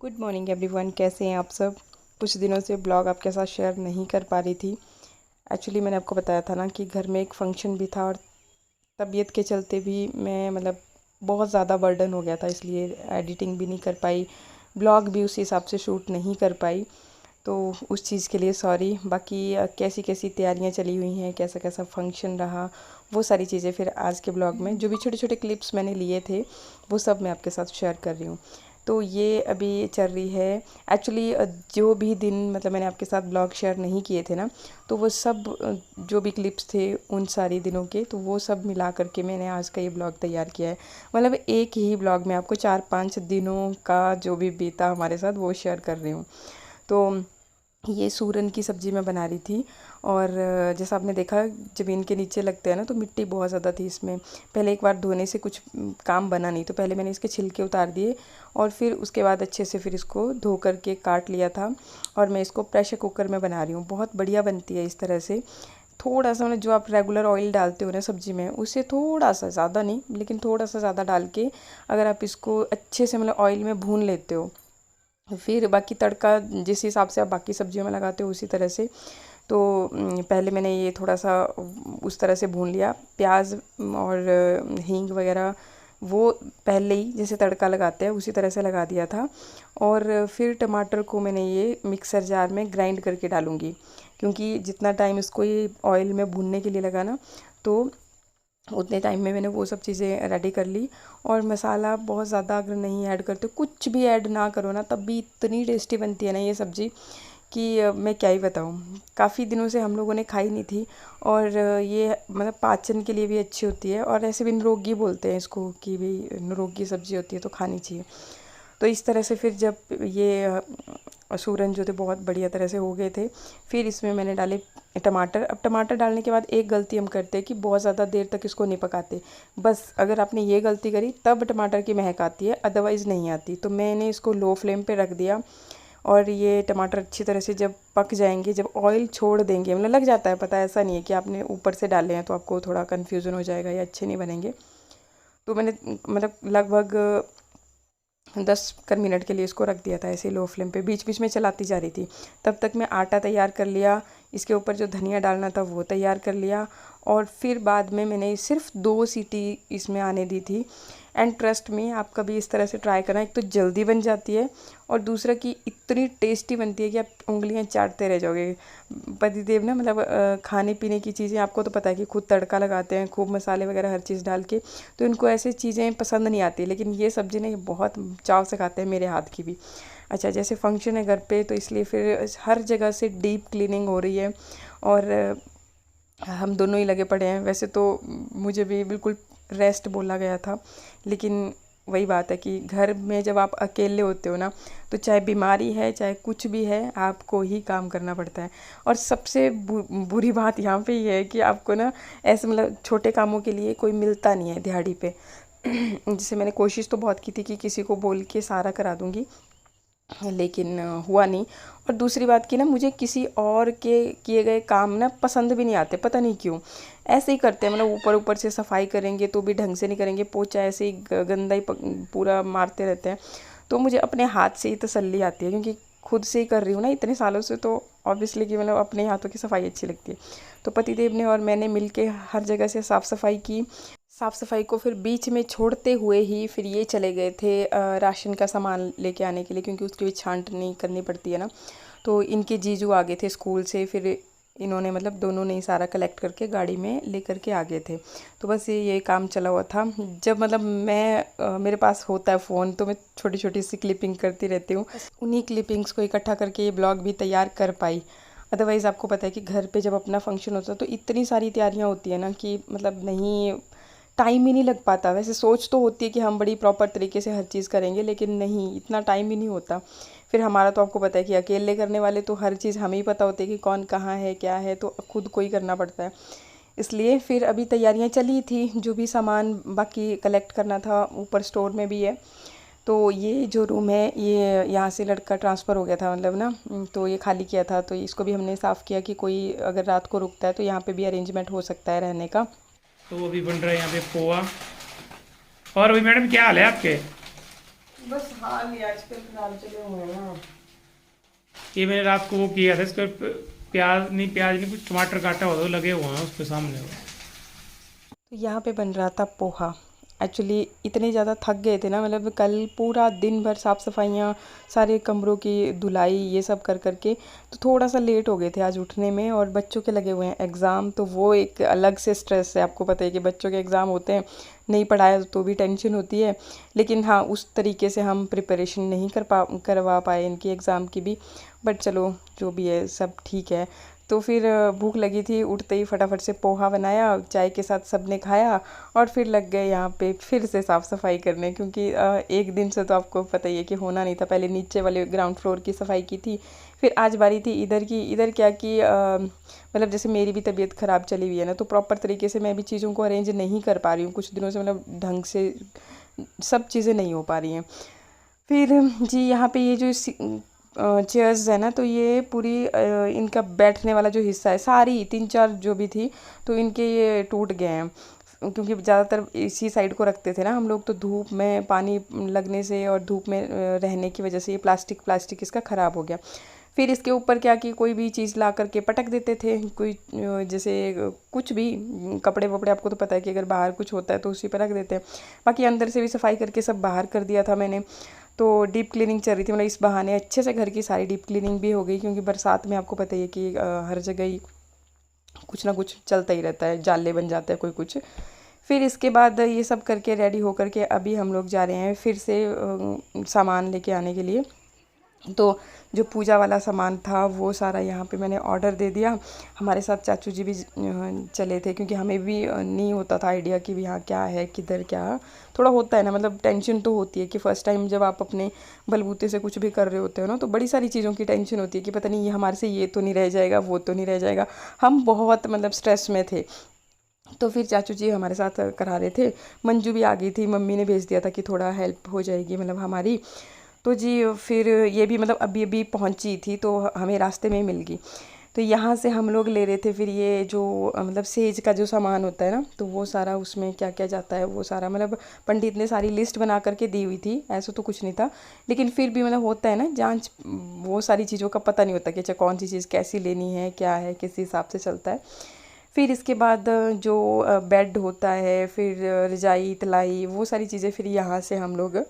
Good morning everyone, कैसे हैं आप सब। कुछ दिनों से ब्लॉग आपके साथ शेयर नहीं कर पा रही थी। एक्चुअली मैंने आपको बताया था ना कि घर में एक फंक्शन भी था और तबीयत के चलते भी मैं बहुत ज़्यादा बर्डन हो गया था, इसलिए एडिटिंग भी नहीं कर पाई, ब्लॉग भी उस हिसाब से शूट नहीं कर पाई। तो उस चीज़ के लिए सॉरी। बाकी कैसी कैसी तैयारियां चली हुई हैं, कैसा कैसा फंक्शन रहा, वो सारी चीज़ें फिर आज के ब्लॉग में जो भी छोटे छोटे क्लिप्स मैंने लिए थे वो सब मैं आपके साथ शेयर कर रही हूँ। तो ये अभी चल रही है। एक्चुअली जो भी दिन मैंने आपके साथ ब्लॉग शेयर नहीं किए थे ना, तो वो सब जो भी क्लिप्स थे उन सारी दिनों के, तो वो सब मिला करके मैंने आज का ये ब्लॉग तैयार किया है। एक ही ब्लॉग में आपको 4-5 दिनों का जो भी बीता हमारे साथ वो शेयर कर रही हूँ। तो ये सूरन की सब्ज़ी मैं बना रही थी और जैसा आपने देखा ज़मीन के नीचे लगते हैं ना, तो मिट्टी बहुत ज़्यादा थी इसमें। पहले एक बार धोने से कुछ काम बना नहीं, तो पहले मैंने इसके छिलके उतार दिए और फिर उसके बाद अच्छे से फिर इसको धो करके काट लिया था। और मैं इसको प्रेशर कुकर में बना रही हूँ, बहुत बढ़िया बनती है इस तरह से। थोड़ा सा जो आप रेगुलर ऑयल डालते हो ना सब्ज़ी में, उससे थोड़ा सा ज़्यादा नहीं लेकिन थोड़ा सा ज़्यादा डाल के अगर आप इसको अच्छे से ऑयल में भून लेते हो, फिर बाकी तड़का जिस हिसाब से आप बाकी सब्जियों में लगाते हो उसी तरह से। तो पहले मैंने ये थोड़ा सा उस तरह से भून लिया, प्याज और हींग वगैरह वो पहले ही जैसे तड़का लगाते हैं उसी तरह से लगा दिया था। और फिर टमाटर को मैंने ये मिक्सर जार में ग्राइंड करके डालूँगी, क्योंकि जितना टाइम इसको ये ऑयल में भूनने के लिए लगा ना, तो उतने टाइम में मैंने वो सब चीज़ें रेडी कर ली। और मसाला बहुत ज़्यादा अगर नहीं ऐड करते, कुछ भी ऐड ना करो ना, तब भी इतनी टेस्टी बनती है ना ये सब्ज़ी कि मैं क्या ही बताऊँ। काफ़ी दिनों से हम लोगों ने खाई नहीं थी और ये पाचन के लिए भी अच्छी होती है, और ऐसे भी निरोगी बोलते हैं इसको कि भाई निरोगी सब्ज़ी होती है तो खानी चाहिए। तो इस तरह से फिर जब ये सूरन जो थे बहुत बढ़िया तरह से हो गए थे, फिर इसमें मैंने डाले टमाटर। अब टमाटर डालने के बाद एक गलती हम करते हैं कि बहुत ज़्यादा देर तक इसको नहीं पकाते। बस अगर आपने ये गलती करी तब टमाटर की महक आती है, अदरवाइज़ नहीं आती। तो मैंने इसको लो फ्लेम पे रख दिया और ये टमाटर अच्छी तरह से जब पक जाएंगे, जब ऑयल छोड़ देंगे, लग जाता है पता है, ऐसा नहीं है कि आपने ऊपर से डाले हैं तो आपको थोड़ा कन्फ्यूज़न हो जाएगा या अच्छे नहीं बनेंगे। तो मैंने लगभग 10 मिनट के लिए इसको रख दिया था ऐसे लो फ्लेम पे, बीच बीच में चलाती जा रही थी। तब तक मैं आटा तैयार कर लिया, इसके ऊपर जो धनिया डालना था वो तैयार कर लिया। और फिर बाद में मैंने सिर्फ 2 सीटी इसमें आने दी थी। एंड ट्रस्ट में आप कभी इस तरह से ट्राई करना, एक तो जल्दी बन जाती है और दूसरा कि इतनी टेस्टी बनती है कि आप उंगलियां चाटते रह जाओगे। पतिदेव ना खाने पीने की चीज़ें आपको तो पता है कि खुद तड़का लगाते हैं खूब मसाले वगैरह हर चीज़ डाल के, तो इनको ऐसे चीज़ें पसंद नहीं आती, लेकिन ये सब्ज़ी ना ये बहुत चाव से खाते हैं, मेरे हाथ की भी। अच्छा, जैसे फंक्शन है घर पे तो इसलिए फिर हर जगह से डीप क्लीनिंग हो रही है और हम दोनों ही लगे पड़े हैं। वैसे तो मुझे भी बिल्कुल रेस्ट बोला गया था, लेकिन वही बात है कि घर में जब आप अकेले होते हो ना, तो चाहे बीमारी है चाहे कुछ भी है, आपको ही काम करना पड़ता है। और सबसे बुरी बात यहाँ पे ये है कि आपको ना ऐसे छोटे कामों के लिए कोई मिलता नहीं है दिहाड़ी पे। जैसे मैंने कोशिश तो बहुत की थी कि किसी को बोल के सारा करा दूँगी, लेकिन हुआ नहीं। और दूसरी बात कि ना मुझे किसी और के किए गए काम ना पसंद भी नहीं आते, पता नहीं क्यों। ऐसे ही करते हैं, ऊपर ऊपर से सफाई करेंगे तो भी ढंग से नहीं करेंगे, पोछा ऐसे ही गंदा ही पूरा मारते रहते हैं। तो मुझे अपने हाथ से ही तसल्ली आती है, क्योंकि खुद से ही कर रही हूँ ना इतने सालों से, तो ऑब्वियसली कि अपने हाथों की सफाई अच्छी लगती है। तो पतिदेव ने और मैंने मिल के हर जगह से साफ़ सफाई की। साफ़ सफाई को फिर बीच में छोड़ते हुए ही फिर ये चले गए थे राशन का सामान लेके आने के लिए, क्योंकि उसकी भी छांटनी करनी पड़ती है ना। तो इनके जीजू आ गए थे स्कूल से, फिर इन्होंने दोनों ने ही सारा कलेक्ट करके गाड़ी में लेकर के आ गए थे। तो बस ये काम चला हुआ था। जब मैं मेरे पास होता है फ़ोन, तो मैं छोटी छोटी सी क्लिपिंग करती रहती हूँ। उन्हीं क्लिपिंग्स को इकट्ठा करके ये ब्लॉग भी तैयार कर पाई। अदरवाइज़ आपको पता है कि घर पे जब अपना फंक्शन होता है तो इतनी सारी तैयारियाँ होती है ना कि नहीं, टाइम ही नहीं लग पाता। वैसे सोच तो होती है कि हम बड़ी प्रॉपर तरीके से हर चीज़ करेंगे, लेकिन नहीं, इतना टाइम ही नहीं होता। फिर हमारा तो आपको पता है कि अकेले करने वाले तो हर चीज़ हमें ही पता होती है कि कौन कहाँ है क्या है, तो खुद को ही करना पड़ता है। इसलिए फिर अभी तैयारियां चली थी, जो भी सामान बाकी कलेक्ट करना था ऊपर स्टोर में भी है। तो ये जो रूम है ये यहाँ से लड़का ट्रांसफ़र हो गया था तो ये खाली किया था, तो इसको भी हमने साफ़ किया कि कोई अगर रात को रुकता है तो यहाँ पे भी अरेंजमेंट हो सकता है रहने का। तो वो भी बन रहा है यहाँ पे पोहा। और अभी मैडम क्या हाल है आपके? बस हाल ही आजकल खराब चले हुए हैं ना। ये मैंने रात को वो किया था, इसका प्याज नहीं कुछ टमाटर काटा हुआ था, वो लगे हुए हैं उसके सामने। तो यहाँ पे बन रहा था पोहा। एक्चुअली इतने ज़्यादा थक गए थे ना, मतलब कल पूरा दिन भर साफ़ सफाइयाँ, सारे कमरों की धुलाई, ये सब कर करके तो थोड़ा सा लेट हो गए थे आज उठने में। और बच्चों के लगे हुए हैं एग्ज़ाम, तो वो एक अलग से स्ट्रेस है। आपको पता है कि बच्चों के एग्ज़ाम होते हैं, नहीं पढ़ाया तो भी टेंशन होती है। लेकिन हाँ, उस तरीके से हम प्रिपरेशन नहीं करवा पाए इनकी एग्ज़ाम की भी। बट चलो, जो भी है सब ठीक है। तो फिर भूख लगी थी, उठते ही फटाफट से पोहा बनाया, चाय के साथ सबने खाया। और फिर लग गए यहाँ पे फिर से साफ़ सफाई करने, क्योंकि एक दिन से तो आपको पता ही है कि होना नहीं था। पहले नीचे वाले ग्राउंड फ्लोर की सफाई की थी, फिर आज बारी थी इधर की। इधर क्या कि मतलब जैसे मेरी भी तबीयत ख़राब चली हुई है ना, तो प्रॉपर तरीके से मैं भी चीज़ों को अरेंज नहीं कर पा रही हूँ कुछ दिनों से, मतलब ढंग से सब चीज़ें नहीं हो पा रही हैं। फिर जी यहाँ पे ये जो चेयर्स है ना, तो ये पूरी इनका बैठने वाला जो हिस्सा है, सारी 3-4 जो भी थी, तो इनके ये टूट गए हैं। क्योंकि ज़्यादातर इसी साइड को रखते थे ना हम लोग, तो धूप में पानी लगने से और धूप में रहने की वजह से ये प्लास्टिक इसका ख़राब हो गया। फिर इसके ऊपर क्या कि कोई भी चीज़ ला करके पटक देते थे, कोई जैसे कुछ भी कपड़े वपड़े, आपको तो पता है कि अगर बाहर कुछ होता है तो उसी पर रख देते हैं। बाकी अंदर से भी सफाई करके सब बाहर कर दिया था मैंने। तो डीप क्लीनिंग चल रही थी, मतलब इस बहाने अच्छे से घर की सारी डीप क्लीनिंग भी हो गई, क्योंकि बरसात में आपको पता ही है कि हर जगह ही कुछ ना कुछ चलता ही रहता है, जाले बन जाता है कोई कुछ। फिर इसके बाद ये सब करके रेडी हो करके अभी हम लोग जा रहे हैं फिर से सामान लेके आने के लिए। तो जो पूजा वाला सामान था वो सारा यहाँ पे मैंने ऑर्डर दे दिया। हमारे साथ चाचू जी भी चले थे, क्योंकि हमें भी नहीं होता था आइडिया कि यहाँ क्या है, किधर क्या। थोड़ा होता है ना, मतलब टेंशन तो होती है कि फ़र्स्ट टाइम जब आप अपने बलबूते से कुछ भी कर रहे होते हो ना, तो बड़ी सारी चीज़ों की टेंशन होती है कि पता नहीं ये हमारे से ये तो नहीं रह जाएगा, वो तो नहीं रह जाएगा। हम बहुत मतलब स्ट्रेस में थे। तो फिर चाचू जी हमारे साथ करा रहे थे। मंजू भी आ गई थी, मम्मी ने भेज दिया था कि थोड़ा हेल्प हो जाएगी मतलब हमारी। तो जी फिर ये भी मतलब अभी अभी पहुंची थी, तो हमें रास्ते में ही मिल गई। तो यहाँ से हम लोग ले रहे थे फिर ये जो मतलब सेज का जो सामान होता है ना, तो वो सारा उसमें क्या क्या जाता है वो सारा, मतलब पंडित ने सारी लिस्ट बना करके दी हुई थी, ऐसा तो कुछ नहीं था। लेकिन फिर भी मतलब होता है ना जांच, वो सारी चीज़ों का पता नहीं होता कि अच्छा कौन सी चीज़ कैसी लेनी है, क्या है, किस हिसाब से चलता है। फिर इसके बाद जो बेड होता है, फिर रजाई तलाई, वो सारी चीज़ें फिर यहाँ से हम लोग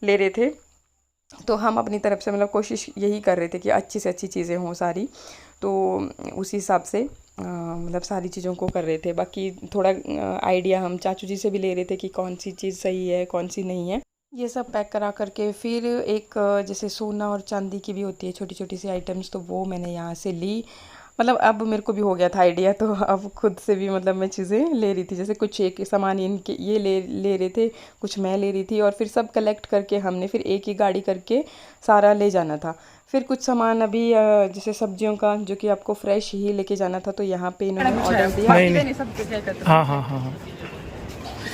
ले रहे थे। तो हम अपनी तरफ से मतलब कोशिश यही कर रहे थे कि अच्छी से अच्छी चीज़ें हों सारी, तो उसी हिसाब से मतलब सारी चीज़ों को कर रहे थे। बाकी थोड़ा आइडिया हम चाचू जी से भी ले रहे थे कि कौन सी चीज़ सही है, कौन सी नहीं है। ये सब पैक करा करके फिर एक जैसे सोना और चांदी की भी होती है छोटी छोटी सी आइटम्स, तो वो मैंने यहाँ से ली। मतलब अब मेरे को भी हो गया था आइडिया, तो अब खुद से भी मतलब मैं चीज़ें ले रही थी। जैसे कुछ एक सामान इनके ये ले रहे थे, कुछ मैं ले रही थी, और फिर सब कलेक्ट करके हमने फिर एक ही गाड़ी करके सारा ले जाना था। फिर कुछ सामान अभी जैसे सब्जियों का, जो कि आपको फ्रेश ही लेके जाना था, तो यहाँ पे इन्होंने ऑर्डर दिया। नहीं नहीं, हाँ हाँ हाँ हाँ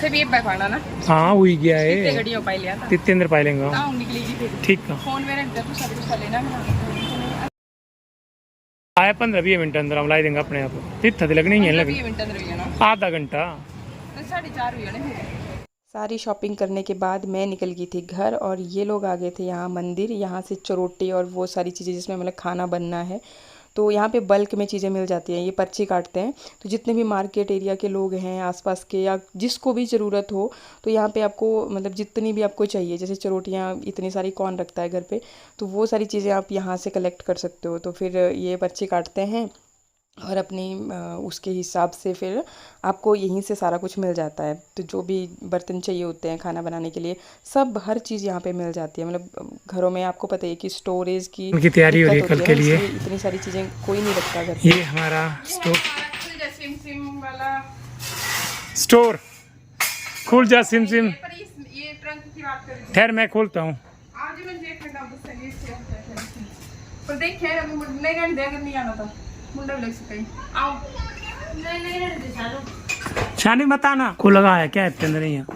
से भी बैठवाना ना, हाँ वही गया कितने है, गड्डियों पाई लिया था, तितेंद्र पाई लेंगे निकलेगी फिर ठीक है। फोन में रख दे तो सब कुछ लेना। आया 15-20 मिनट अंदर हम ला देंगे अपने आप, तिथे लगनी है लगनी आधा घंटा। सारी शॉपिंग करने के बाद मैं निकल गई थी घर, और ये लोग आ गए थे यहाँ मंदिर। यहाँ से चरोटी और वो सारी चीज़ें जिसमें मतलब खाना बनना है, तो यहाँ पे बल्क में चीज़ें मिल जाती हैं। ये पर्ची काटते हैं, तो जितने भी मार्केट एरिया के लोग हैं आसपास के, या जिसको भी ज़रूरत हो, तो यहाँ पे आपको मतलब जितनी भी आपको चाहिए, जैसे चरोटियाँ इतनी सारी कौन रखता है घर पे, तो वो सारी चीज़ें आप यहाँ से कलेक्ट कर सकते हो। तो फिर ये पर्ची काटते हैं, और अपनी उसके हिसाब से फिर आपको यहीं से सारा कुछ मिल जाता है। तो जो भी बर्तन चाहिए होते हैं खाना बनाने के लिए, सब हर चीज़ यहाँ पे मिल जाती है। मतलब घरों में आपको पता है कि स्टोरेज की उनकी तैयारी हो रही है कल के लिए, इतनी सारी चीज़ें कोई नहीं रखता घर पे। ये हमारा स्टोर खुल जा सिम सिम, ठहर मैं खोलता हूँ। शानी बताना को लगा है क्या इसके अंदर ही है।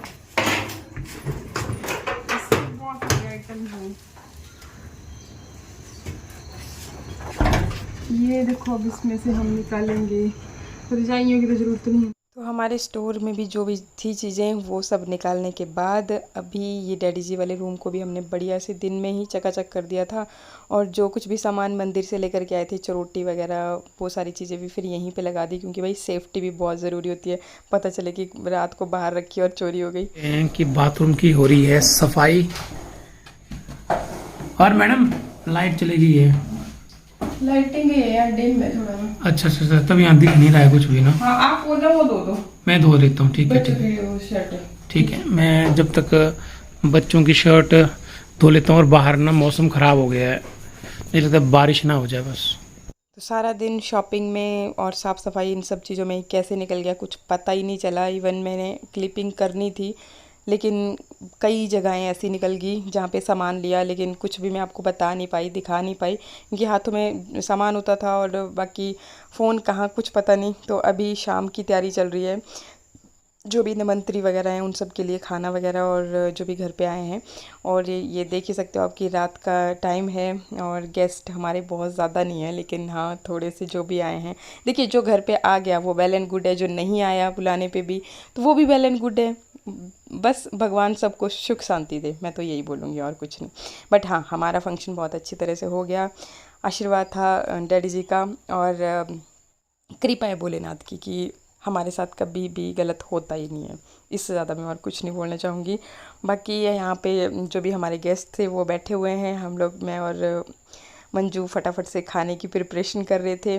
ये देखो अब इसमें से हम निकालेंगे, रजाइयों की तो ज़रूरत नहीं है। तो हमारे स्टोर में भी जो भी थी चीज़ें वो सब निकालने के बाद अभी ये डैडी जी वाले रूम को भी हमने बढ़िया से दिन में ही चकाचक कर दिया था। और जो कुछ भी सामान मंदिर से लेकर के आए थे, चरोटी वगैरह, वो सारी चीज़ें भी फिर यहीं पे लगा दी, क्योंकि भाई सेफ्टी भी बहुत ज़रूरी होती है। पता चले कि रात को बाहर रखी और चोरी हो गई। कि बाथरूम की हो रही है सफाई। और मैडम लाइट चली गई है। लाइटिंग है यार, डिम है थोड़ा। अच्छा अच्छा अच्छा, तब यहाँ दिख नहीं रहा है कुछ भी ना। हाँ, आप वो ना वो धो दो। मैं धो देता हूँ, ठीक है बच्चों ठीक है की वो शर्ट है। ठीक है। मैं जब तक बच्चों की शर्ट धो लेता हूँ। और बाहर ना मौसम ख़राब हो गया है, मुझे लगता है बारिश ना हो जाए बस। तो सारा दिन शॉपिंग में और साफ़ सफाई इन सब चीज़ों में कैसे निकल गया कुछ पता ही नहीं चला। इवन मैंने क्लिपिंग करनी थी, लेकिन कई जगहें ऐसी निकल गई जहाँ पे सामान लिया, लेकिन कुछ भी मैं आपको बता नहीं पाई, दिखा नहीं पाई, क्योंकि हाथों में सामान होता था और बाकी फ़ोन कहाँ, कुछ पता नहीं। तो अभी शाम की तैयारी चल रही है, जो भी निमंत्री वगैरह हैं उन सब के लिए खाना वगैरह, और जो भी घर पे आए हैं। और ये देख ही सकते हो आप कि रात का टाइम है और गेस्ट हमारे बहुत ज़्यादा नहीं है, लेकिन हाँ थोड़े से जो भी आए हैं। देखिए, जो घर पे आ गया वो वेल एंड गुड है, जो नहीं आया बुलाने पे भी तो वो भी वेल एंड गुड है। बस भगवान सबको सुख शांति दे, मैं तो यही बोलूँगी और कुछ नहीं। बट हाँ, हमारा फंक्शन बहुत अच्छी तरह से हो गया। आशीर्वाद था डैडी जी का, और कृपा है भोलेनाथ की कि हमारे साथ कभी भी गलत होता ही नहीं है। इससे ज़्यादा मैं और कुछ नहीं बोलना चाहूँगी। बाकी यहाँ पे जो भी हमारे गेस्ट थे वो बैठे हुए हैं। हम लोग, मैं और मंजू, फटाफट से खाने की प्रिपरेशन कर रहे थे,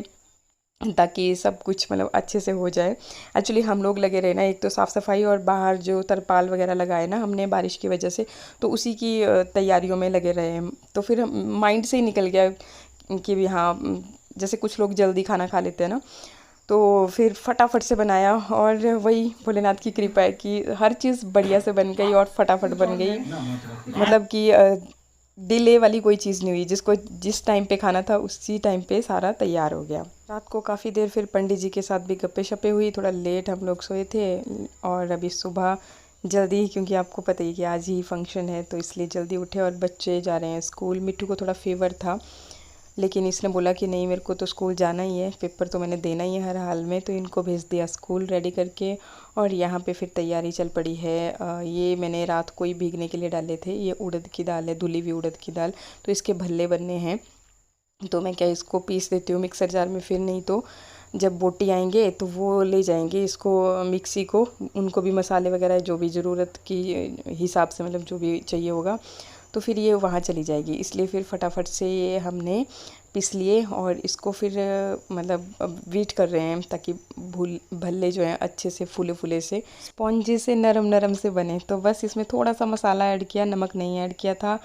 ताकि सब कुछ मतलब अच्छे से हो जाए। एक्चुअली हम लोग लगे रहे ना, एक तो साफ़ सफाई और बाहर जो तरपाल वगैरह लगाए ना हमने बारिश की वजह से, तो उसी की तैयारियों में लगे रहे हम। तो फिर माइंड से ही निकल गया कि भी हाँ, जैसे कुछ लोग जल्दी खाना खा लेते हैं ना, तो फिर फटाफट से बनाया। और वही भोलेनाथ की कृपा है कि हर चीज़ बढ़िया से बन गई और फटाफट बन गई। मतलब कि डिले वाली कोई चीज़ नहीं हुई, जिसको जिस टाइम पे खाना था उसी टाइम पे सारा तैयार हो गया। रात को काफ़ी देर फिर पंडित जी के साथ भी गप्पे शप्पे हुई, थोड़ा लेट हम लोग सोए थे। और अभी सुबह जल्दी, क्योंकि आपको पता ही कि आज ही फंक्शन है, तो इसलिए जल्दी उठे और बच्चे जा रहे हैं स्कूल। मिट्टू को थोड़ा फीवर था, लेकिन इसने बोला कि नहीं, मेरे को तो स्कूल जाना ही है, पेपर तो मैंने देना ही है हर हाल में। तो इनको भेज दिया स्कूल रेडी करके। और यहाँ पे फिर तैयारी चल पड़ी है। ये मैंने रात को ही भीगने के लिए डाले थे। ये उड़द की दाल है, धुली हुई उड़द की दाल, तो इसके भल्ले बनने हैं। तो मैं क्या इसको पीस देती हूँ मिक्सर जार में, फिर नहीं तो जब बोटी आएंगे तो वो ले जाएंगे इसको मिक्सी को। उनको भी मसाले वगैरह जो भी ज़रूरत की हिसाब से, मतलब जो भी चाहिए होगा, तो फिर ये वहाँ चली जाएगी। इसलिए फिर फटाफट से ये हमने पीस लिए और इसको फिर मतलब वेट कर रहे हैं, ताकि भल्ले जो हैं अच्छे से फूले फूले से स्पॉन्जी से नरम नरम से बने। तो बस इसमें थोड़ा सा मसाला ऐड किया, नमक नहीं ऐड किया था।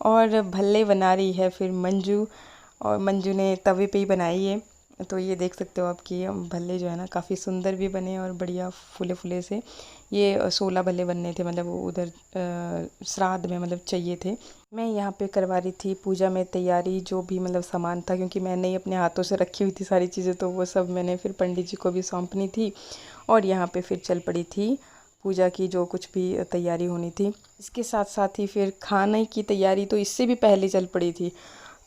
और भल्ले बना रही है फिर मंजू, और मंजू ने तवे पे ही बनाई है। तो ये देख सकते हो आप कि भल्ले जो है ना काफ़ी सुंदर भी बने और बढ़िया फूले फूले से। ये 16 भल्ले बनने थे, मतलब वो उधर श्राद्ध में मतलब चाहिए थे। मैं यहाँ पे करवा रही थी पूजा में तैयारी, जो भी मतलब सामान था, क्योंकि मैंने ही अपने हाथों से रखी हुई थी सारी चीज़ें, तो वो सब मैंने फिर पंडित जी को भी सौंपनी थी। और यहाँ पे फिर चल पड़ी थी पूजा की जो कुछ भी तैयारी होनी थी। इसके साथ साथ ही फिर खाने की तैयारी तो इससे भी पहले चल पड़ी थी।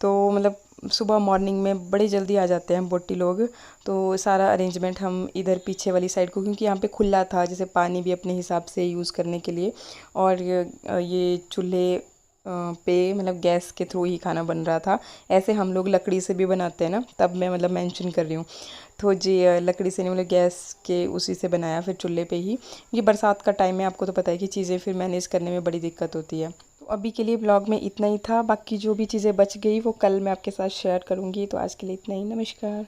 तो मतलब सुबह मॉर्निंग में बड़े जल्दी आ जाते हैं बोटी लोग, तो सारा अरेंजमेंट हम इधर पीछे वाली साइड को, क्योंकि यहाँ पे खुला था, जैसे पानी भी अपने हिसाब से यूज़ करने के लिए। और ये चूल्हे पे मतलब गैस के थ्रू ही खाना बन रहा था। ऐसे हम लोग लकड़ी से भी बनाते हैं ना, तब मैं मतलब मेंशन कर रही हूँ। तो जी लकड़ी से नहीं, मतलब गैस के उसी से बनाया फिर चूल्हे पे ही। ये बरसात का टाइम है, आपको तो पता है कि चीज़ें फिर मैनेज करने में बड़ी दिक्कत होती है। तो अभी के लिए ब्लॉग में इतना ही था, बाकी जो भी चीज़ें बच गई वो कल मैं आपके साथ शेयर करूँगी। तो आज के लिए इतना ही, नमस्कार।